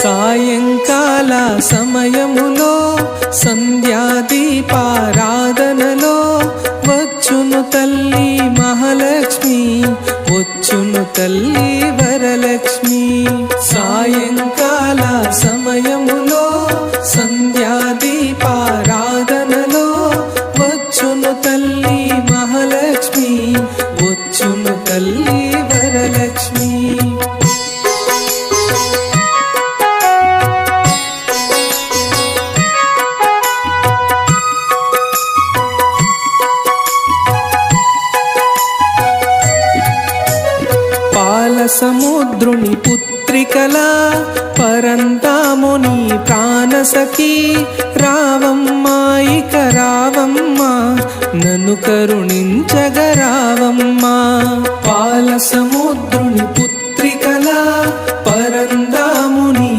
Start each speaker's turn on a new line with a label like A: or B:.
A: సాయంకాల సమయములో సంధ్యాదీపారాధనలో వచ్చును తల్లి మహాలక్ష్మి, వచ్చును తల్లి వరలక్ష్మి. సాయంకాల సమయములో సంధ్యాదీపారాధనలో వచ్చును తల్లి మహాలక్ష్మి, వచ్చును తల్లి వరలక్ష్మి. సముద్రుని పుత్రికలా పరంతాముని ప్రాణసఖి రావమ్మా, ఇక రావమ్మా, నన్ను కరుణించగరావమ్మా. పాల సముద్రుని పుత్రికలా పరంతాముని